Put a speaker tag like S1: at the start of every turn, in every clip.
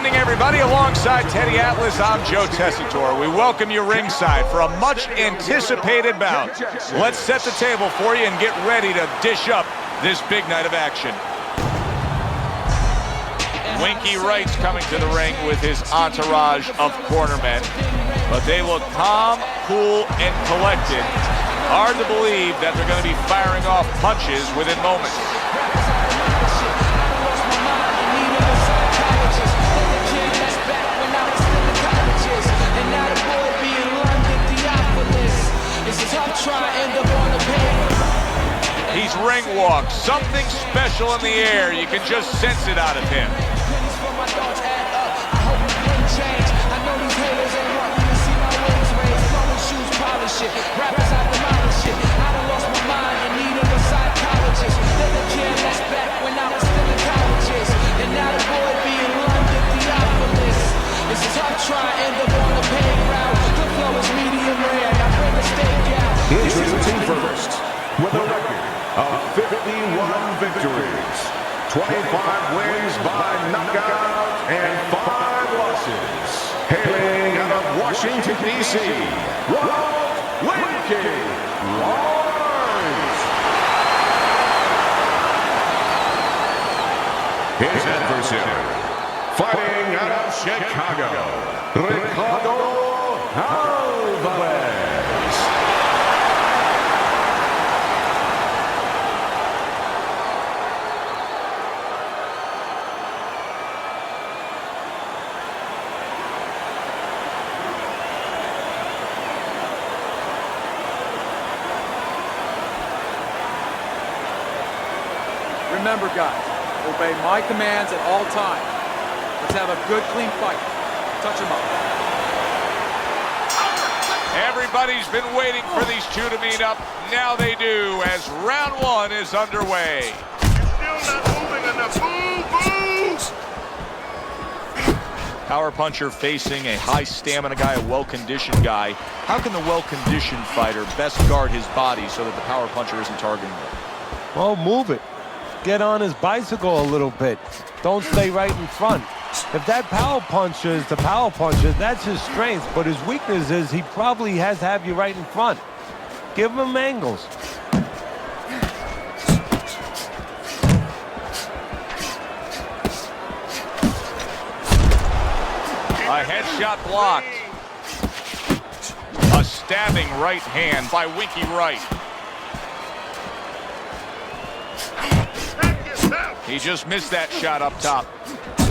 S1: evening, everybody. Alongside Teddy Atlas, I'm Joe Tessitore. We welcome you ringside for a much-anticipated bout. Let's set the table for you and get ready to dish up this big night of action. Winky Wright's coming to the ring with his entourage of cornermen, but they look calm, cool, and collected. Hard to believe that they're going to be firing off punches within moments. He's ring walk, something special in the air. You can just sense it out of him.
S2: Introducing first, with a record of 51 victories, 25 wins by knockout, and 5 losses. Hailing out of Washington, D.C., Ronald Wright. His adversary, fighting out of Chicago, Ricardo Alvarez.
S3: Remember, guys, obey my commands at all times. Let's have a good, clean fight. Touch him up.
S1: Everybody's been waiting for these two to meet up. Now they do, as round one is underway.
S4: You're still not moving enough. Move!
S1: Power puncher facing a high-stamina guy, a well-conditioned guy. How can the well-conditioned fighter best guard his body so that the power puncher isn't targeting him?
S5: Well, move it. Get on his bicycle a little bit. Don't stay right in front. If that power puncher is the power puncher, that's his strength. But his weakness is he probably has to have you right in front. Give him angles.
S1: A headshot blocked. A stabbing right hand by Winky Wright. He just missed that shot up top.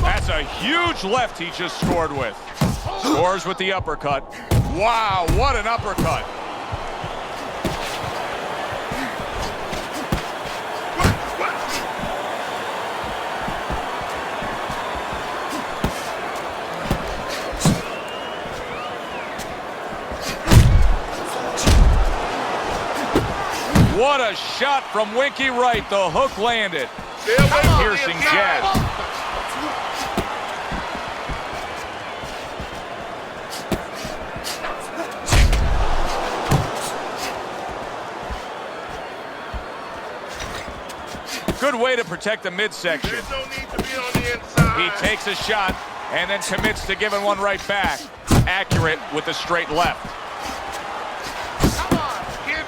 S1: That's a huge left he just scored with. Scores with the uppercut. Wow, what an uppercut. What a shot from Winky Wright. The hook landed. Piercing jab. Good way to protect the midsection.
S4: There's no need to be on the inside.
S1: He takes a shot and then commits to giving one right back. Accurate with the straight left.
S4: Come on, kid,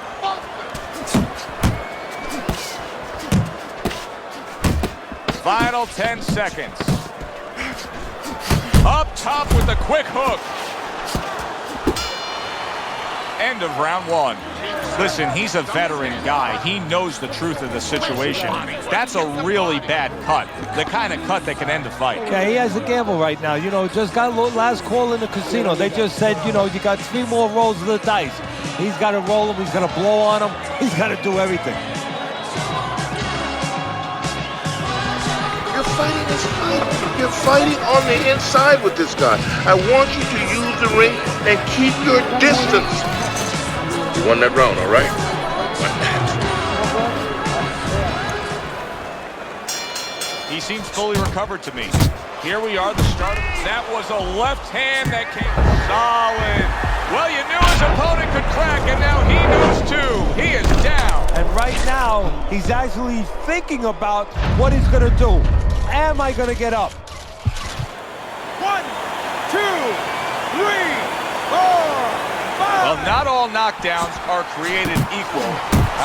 S1: Final 10 seconds. Up top with a quick hook. End of round one. Listen, he's a veteran guy. He knows the truth of the situation. That's a really bad cut. The kind of cut that can end the fight.
S5: Yeah, he has a gamble right now. You know, just got last call in the casino. They just said, you know, you got 3 more rolls of the dice. He's got to roll them. He's going to blow on them. He's got to do everything.
S4: You're fighting this fight. You're fighting on the inside with this guy. I want you to use the ring and keep your distance. You won that round, all right? Won that.
S1: He seems fully recovered to me. Here we are, the start. That was a left hand that came solid. Well, you knew his opponent could crack, and now he knows too. He is down.
S5: And right now, he's actually thinking about what he's going to do. Am I going to get up?
S3: 1, 2, 3, 4, 5.
S1: Well, not all knockdowns are created equal.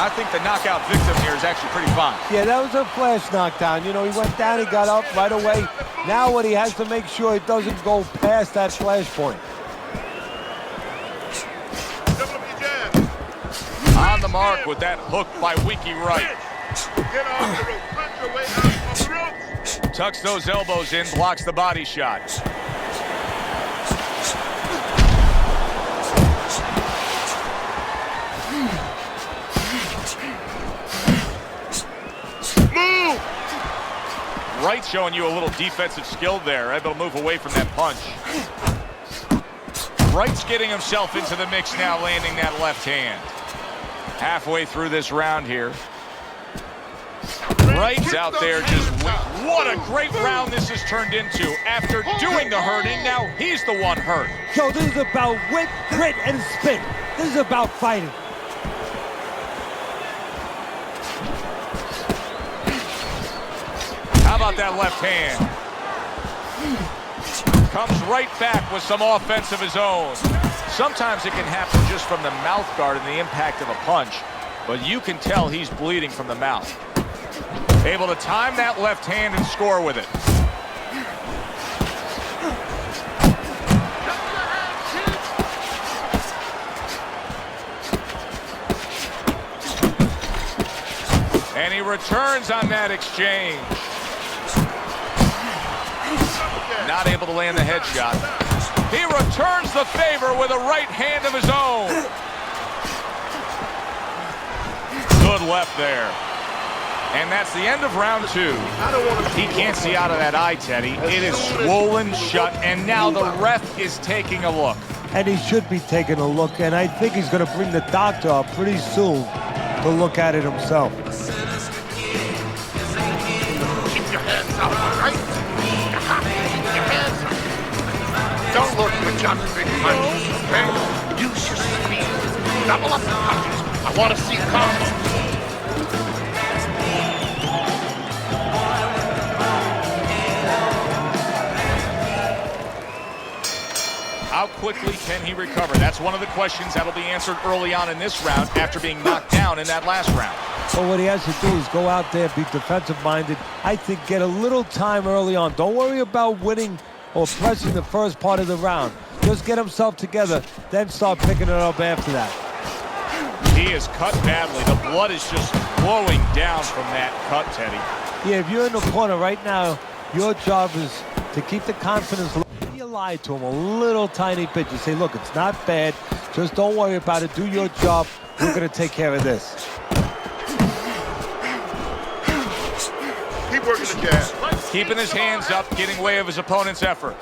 S1: I think the knockout victim here is actually pretty fine.
S5: Yeah, that was a flash knockdown. You know, he went down, he got up right away. Now what he has to make sure it doesn't go past that flash point.
S1: On the mark with that hook by Wright.
S4: Get off the rope. Punch your way out on the ropes.
S1: Tucks those elbows in, blocks the body shot.
S4: Move!
S1: Wright showing you a little defensive skill there, able to move away from that punch. Wright's getting himself into the mix now, landing that left hand. Halfway through this round here. Wright's out there just what a great round this has turned into. After doing the hurting, now he's the one hurt.
S5: Joe, this is about wit, grit, and spin. This is about fighting.
S1: How about that left hand? Comes right back with some offense of his own. Sometimes it can happen just from the mouth guard and the impact of a punch, but you can tell he's bleeding from the mouth. Able to time that left hand and score with it. And he returns on that exchange. Not able to land the headshot. He returns the favor with a right hand of his own. Good left there. And that's the end of round 2. He can't see out of that eye, Teddy. It is swollen shut, and now the ref is taking a look.
S5: And he should be taking a look, and I think he's going to bring the doctor up pretty soon to look at it himself.
S4: Keep your hands up, all right? Keep your hands up. Don't look for just big punches, okay? Use your speed. Double up the punches. I want to see combos.
S1: How quickly can he recover? That's one of the questions that'll be answered early on in this round after being knocked down in that last round.
S5: So what he has to do is go out there, be defensive-minded. I think get a little time early on. Don't worry about winning or pressing the first part of the round. Just get himself together, then start picking it up after that.
S1: He is cut badly. The blood is just flowing down from that cut, Teddy.
S5: Yeah, if you're in the corner right now, your job is to keep the confidence low. You lie to him a little tiny bit. You say, look, it's not bad. Just don't worry about it. Do your job. We're going to take care of this.
S4: Keep working the jab.
S1: Keeping his hands up, getting way of his opponent's effort.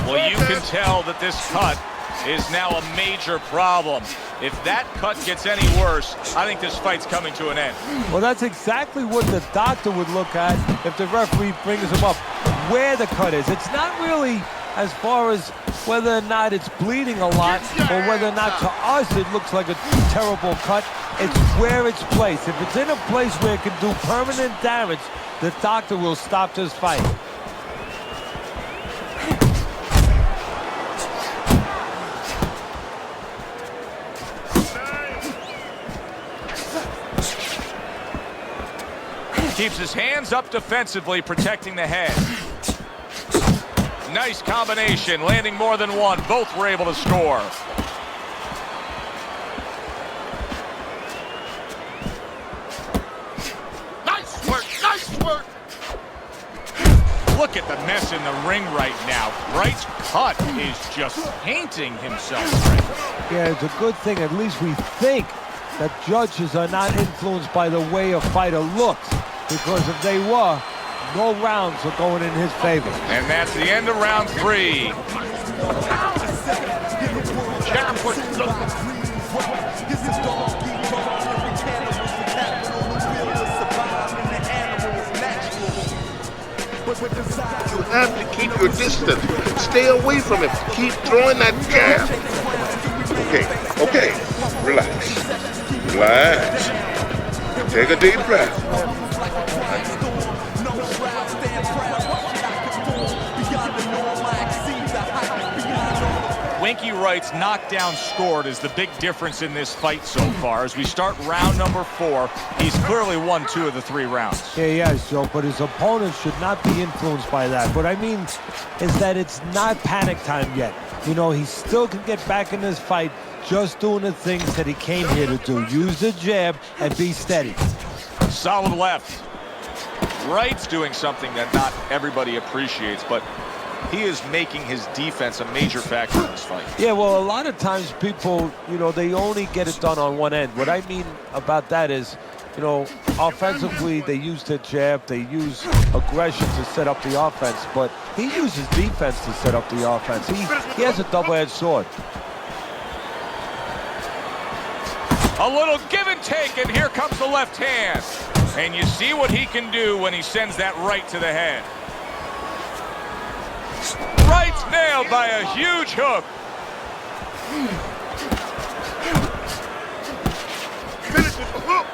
S1: Well, you can tell that this cut is now a major problem. If that cut gets any worse, I think this fight's coming to an end.
S5: Well, that's exactly what the doctor would look at if the referee brings him up, where the cut is. It's not really as far as whether or not it's bleeding a lot or whether or not to us it looks like a terrible cut. It's where it's placed. If it's in a place where it can do permanent damage, the doctor will stop this fight.
S1: Keeps his hands up defensively, protecting the head. Nice combination, landing more than one. Both were able to score.
S4: Nice work, nice work.
S1: Look at the mess in the ring right now. Wright's cut is just painting himself.
S5: Yeah, it's a good thing. At least we think that judges are not influenced by the way a fighter looks. Because if they were, no rounds are going in his favor.
S1: And that's the end of round 3.
S4: You have to keep your distance. Stay away from him. Keep throwing that jab. Okay, relax. Relax. Take a deep breath.
S1: Winky Wright's knockdown scored is the big difference in this fight so far. As we start round number 4, he's clearly won 2 of the 3 rounds.
S5: Yeah, he has, Joe, but his opponent should not be influenced by that. What I mean is that it's not panic time yet. You know, he still can get back in this fight just doing the things that he came here to do. Use the jab and be steady.
S1: Solid left. Wright's doing something that not everybody appreciates, but he is making his defense a major factor in this fight.
S5: Yeah, well, a lot of times people, you know, they only get it done on one end. What I mean about that is, you know, offensively, they use the jab, they use aggression to set up the offense, but he uses defense to set up the offense. He has a double-edged sword.
S1: A little give and take, and here comes the left hand. And you see what he can do when he sends that right to the head. Wright's nailed by a huge hook.
S4: Finish with the hook.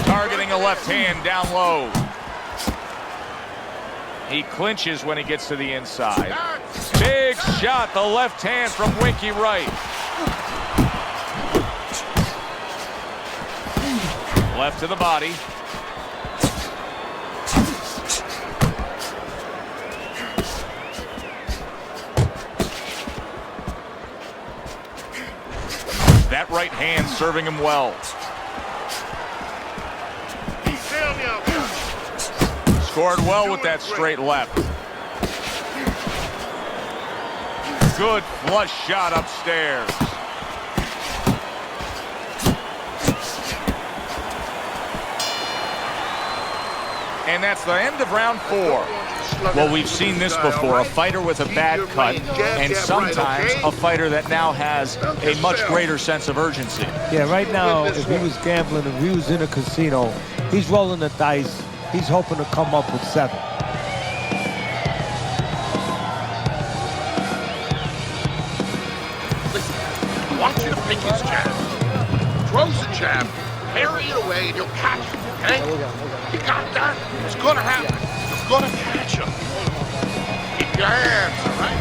S1: Targeting a left hand down low. He clinches when he gets to the inside. Big shot, the left hand from Winky Wright. Left to the body. That right hand serving him well. Scored well with that straight left. Good flush shot upstairs. And that's the end of round 4. Well, we've seen this before, a fighter with a bad cut, and sometimes a fighter that now has a much greater sense of urgency.
S5: Yeah, right now, if he was gambling, if he was in a casino, he's rolling the dice. He's hoping to come up with 7.
S4: Listen, I want you to pick his jab. Throws the jab, parry it away, and you'll catch him, okay? You got that? It's gonna happen. You're gonna catch him. Keep your hands, all right?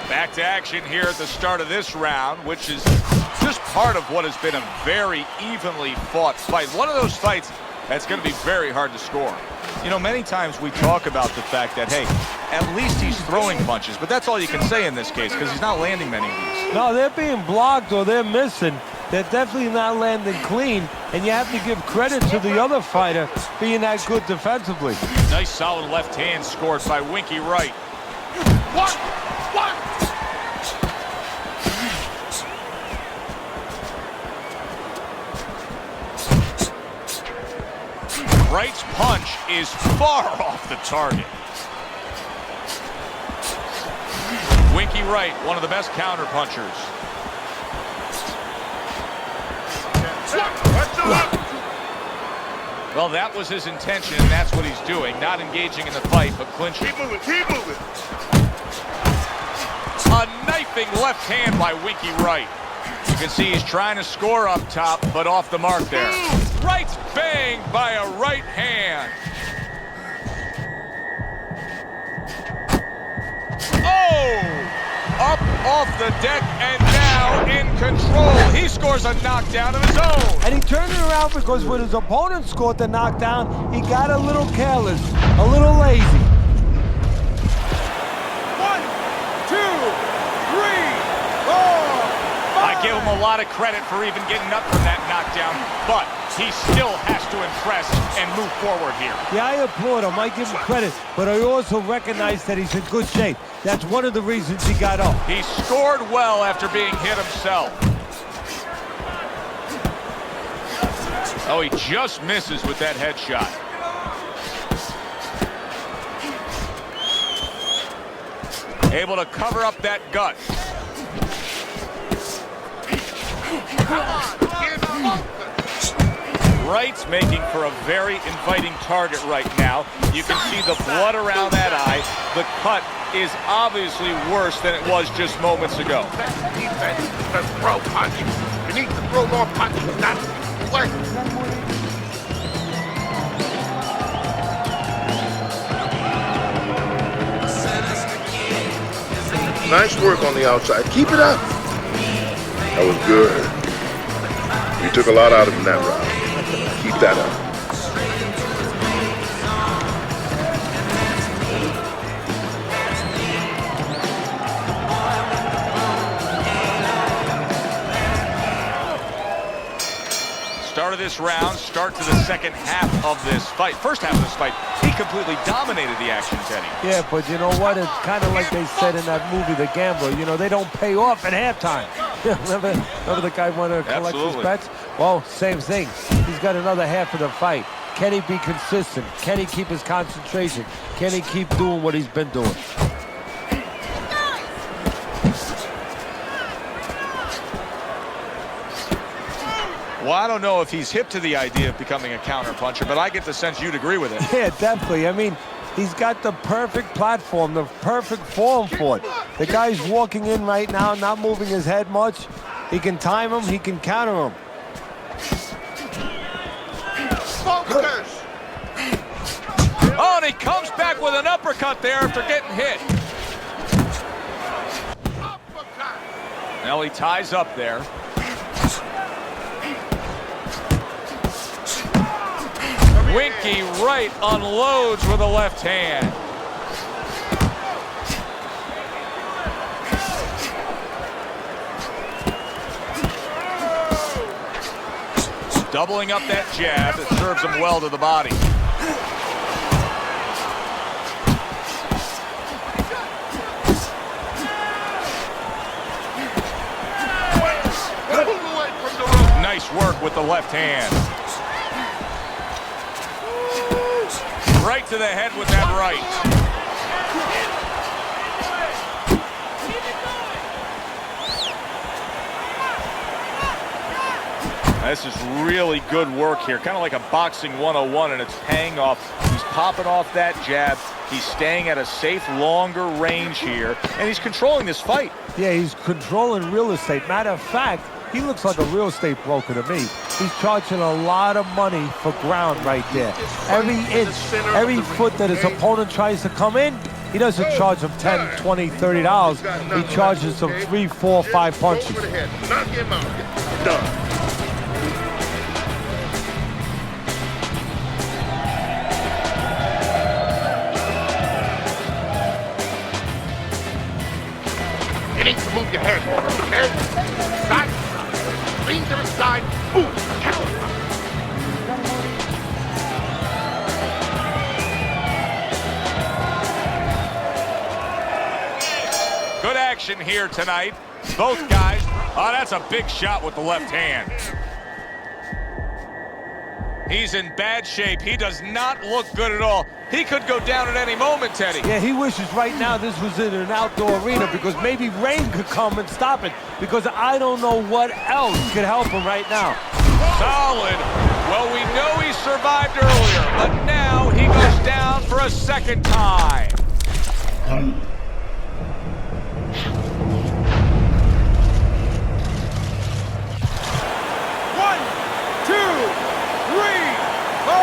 S1: Back to action here at the start of this round, which is just part of what has been a very evenly fought fight. One of those fights that's going to be very hard to score. You know, many times we talk about the fact that, hey, at least he's throwing punches, but that's all you can say in this case because he's not landing many of these.
S5: No, they're being blocked or they're missing. They're definitely not landing clean, and you have to give credit to the other fighter being that good defensively.
S1: Nice solid left hand scored by Winky Wright.
S4: What?
S1: Wright's punch is far off the target. Winky Wright, one of the best counter punchers. Well, that was his intention, and that's what he's doing. Not engaging in the fight, but clinching.
S4: Keep moving, keep moving.
S1: A knifing left hand by Winky Wright. You can see he's trying to score up top, but off the mark there. Wright's banged by a right hand. Oh! Up off the deck and now in control. He scores a knockdown of his own.
S5: And he turned it around because when his opponent scored the knockdown, he got a little careless, a little lazy.
S3: 1, 2, 3, 4, 5.
S1: I give him a lot of credit for even getting up from that knockdown, but he still has to impress and move forward here.
S5: Yeah, I applaud him. I give him credit, but I also recognize that he's in good shape. That's one of the reasons he got up.
S1: He scored well after being hit himself. Oh, he just misses with that headshot. Able to cover up that gut. Wright's making for a very inviting target right now. You can see the blood around that eye. The cut is obviously worse than it was just moments ago.
S4: Defense, the throw punch. You need to throw more punches, not less. Nice work on the outside. Keep it up. That was good. You took a lot out of him that round. Keep that up.
S1: Start of this round, start to the second half of this fight. First half of this fight, he completely dominated the action, Teddy.
S5: Yeah, but you know what? It's kind of like they said in that movie, The Gambler. You know, they don't pay off at halftime. remember the guy wanted to collect his bets? Well, same thing. He's got another half of the fight. Can he be consistent? Can he keep his concentration? Can he keep doing what he's been doing?
S1: Well, I don't know if he's hip to the idea of becoming a counterpuncher, but I get the sense you'd agree with it.
S5: Yeah, definitely. I mean, he's got the perfect platform, the perfect form for it. The guy's walking in right now, not moving his head much. He can time him, he can counter him.
S4: Focus!
S1: Oh, and he comes back with an uppercut there after getting hit.
S4: Uppercut!
S1: Now he ties up there. Winky Wright unloads with a left hand. Doubling up that jab that serves him well to the body. Nice work with the left hand. Right to the head with that right. This is really good work here, kind of like a boxing 101, and it's paying off. He's popping off that jab. He's staying at a safe, longer range here, and he's controlling this fight.
S5: Yeah, he's controlling real estate. Matter of fact, he looks like a real estate broker to me. He's charging a lot of money for ground right there. Every inch, every foot that his opponent tries to come in, he doesn't charge him $10, $20, $30. He charges him 3, 4, 5 punches.
S4: Knock him out. Done. You need to move your head. Head, side, lean to the side, move, counter.
S1: Good action here tonight. Both guys. Oh, that's a big shot with the left hand. He's in bad shape. He does not look good at all. He could go down at any moment, Teddy.
S5: Yeah, he wishes right now this was in an outdoor arena because maybe rain could come and stop it because I don't know what else could help him right now.
S1: Solid. Well, we know he survived earlier, but now he goes down for a second time.
S3: 1, 2, 3, 4,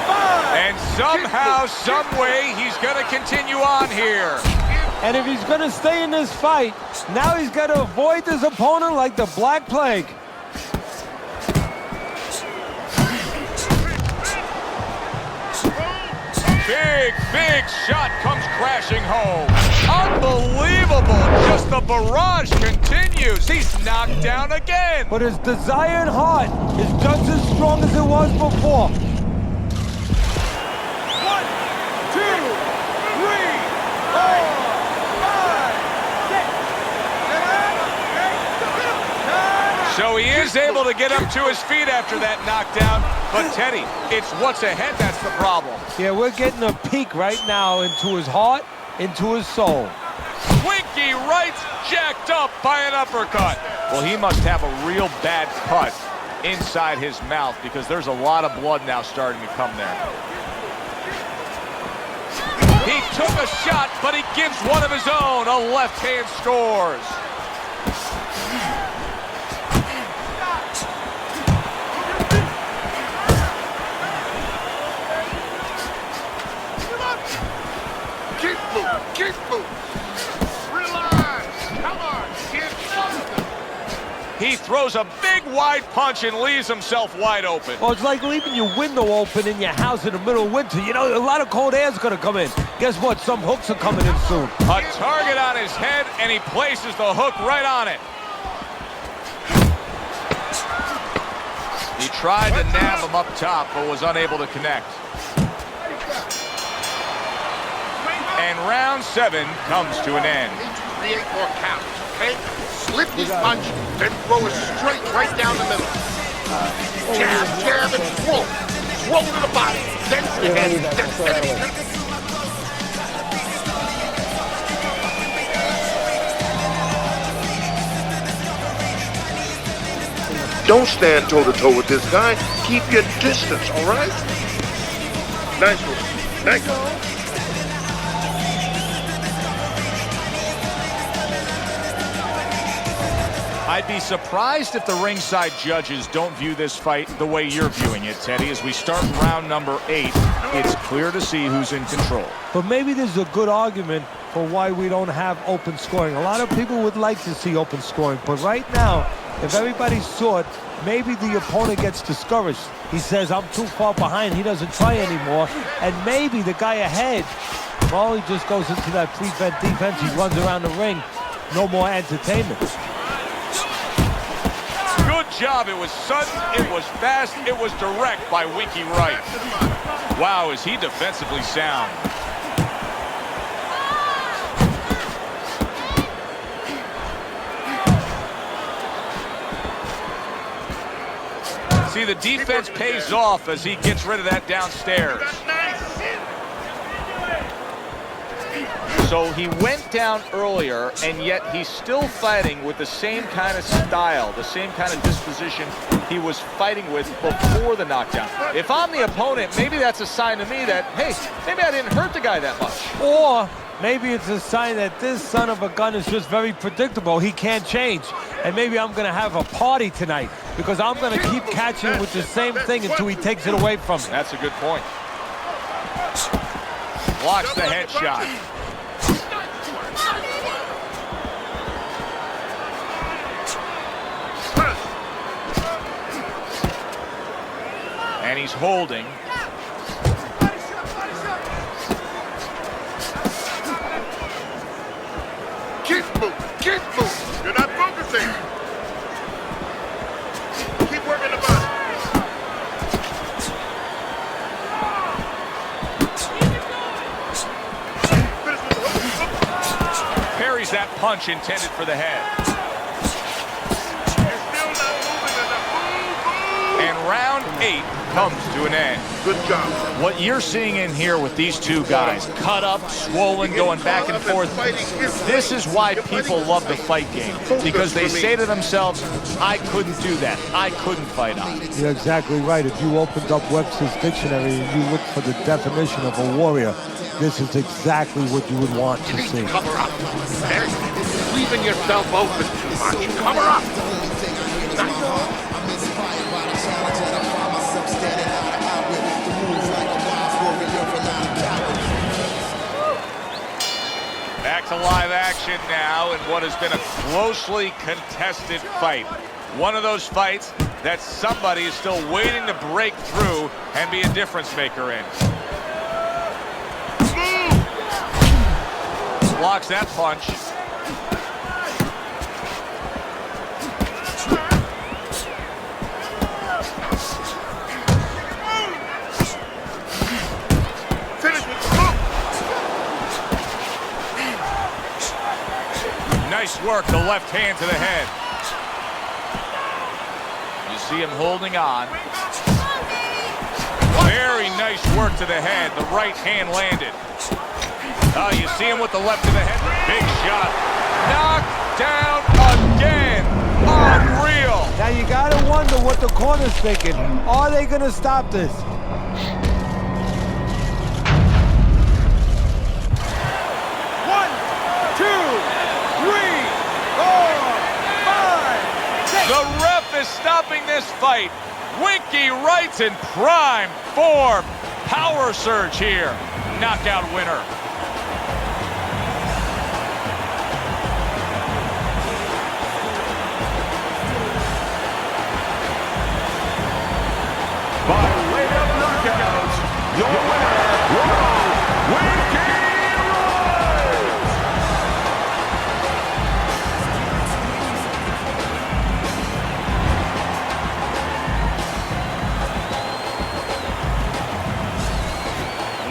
S3: 5.
S1: And somehow, some way, he's going to continue on here.
S5: And if he's going to stay in this fight, now he's got to avoid this opponent like the Black Plague.
S1: Big shot comes crashing home. Unbelievable. Just the barrage continues. He's knocked down again.
S5: But his desire and heart is just as strong as it was before.
S3: 1, 2, 3, 4, 5, 6, 7, 8, 9.
S1: So he is able to get up to his feet after that knockdown. But Teddy, it's what's ahead that's the problem.
S5: Yeah, we're getting a peek right now into his heart, into his soul.
S1: Winky Wright's jacked up by an uppercut. Well, he must have a real bad cut inside his mouth because there's a lot of blood now starting to come there. He took a shot, but he gives one of his own. A left hand scores.
S4: Keep moving, keep moving. Relax, come on, get something.
S1: He throws a big wide punch and leaves himself wide open.
S5: Well, it's like leaving your window open in your house in the middle of winter. You know, a lot of cold air is going to come in. Guess what? Some hooks are coming in soon.
S1: A target on his head, and he places the hook right on it. He tried to nab him up top, but was unable to connect. And round 7 comes to an end.
S4: Create more count, okay? Slip his punch, then throw it straight right down the middle. Jab, jab, and throw. Throw to the body, then to the head, then finish. Don't stand toe-to-toe with this guy. Keep your distance, all right? Nice one. Nice one.
S1: I'd be surprised if the ringside judges don't view this fight the way you're viewing it, Teddy. As we start round number 8, it's clear to see who's in control.
S5: But maybe there's a good argument for why we don't have open scoring. A lot of people would like to see open scoring, but right now, if everybody saw it, maybe the opponent gets discouraged. He says, I'm too far behind, he doesn't try anymore, and maybe the guy ahead, well, he just goes into that prevent defense, he runs around the ring, no more entertainment.
S1: Good job. It was sudden, it was fast, it was direct by Winky Wright. Wow, is he defensively sound. See, the defense pays off as he gets rid of that downstairs. So he went down earlier, and yet he's still fighting with the same kind of style, the same kind of disposition he was fighting with before the knockdown. If I'm the opponent, maybe that's a sign to me that, hey, maybe I didn't hurt the guy that much.
S5: Or maybe it's a sign that this son of a gun is just very predictable. He can't change. And maybe I'm going to have a party tonight because I'm going to keep catching with the same thing until he takes it away from me.
S1: That's a good point. Blocks the headshot. And he's holding.
S4: Keep moving, keep moving. You're not focusing. Keep working the body.
S1: Parries that punch intended for the head.
S4: You're still not moving enough. Move.
S1: And round 8 comes to an end.
S4: Good job.
S1: What you're seeing in here with these two guys, cut up, swollen, going back and forth, this is why people love the fight game. Because they say to themselves, I couldn't do that. I couldn't fight on.
S5: You're exactly right. If you opened up Webster's dictionary and you looked for the definition of a warrior, this is exactly what you would want to see.
S4: Cover up. You're leaving yourself open too much. Cover up.
S1: Back to live action now in what has been a closely contested fight. One of those fights that somebody is still waiting to break through and be a difference maker in. Blocks that punch. Nice work, the left hand to the head. You see him holding on. Very nice work to the head. The right hand landed. You see him with the left to the head. Big shot. Knocked down again. Unreal.
S5: Now you gotta wonder what the corner's thinking. Are they gonna stop this?
S3: 1, 2, 3, 4, 5, 6.
S1: The ref is stopping this fight. Winky Wright's in prime form. Power surge here. Knockout winner.
S2: By way of knockout, your winner, Ronald, Winky Wright!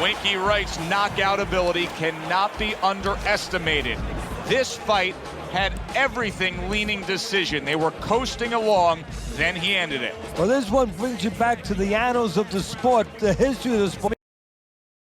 S1: Winky Wright's knockout ability cannot be underestimated. This fight had everything leaning decision. They were coasting along, then he ended it.
S5: Well, this one brings you back to the annals of the sport, the history of the sport.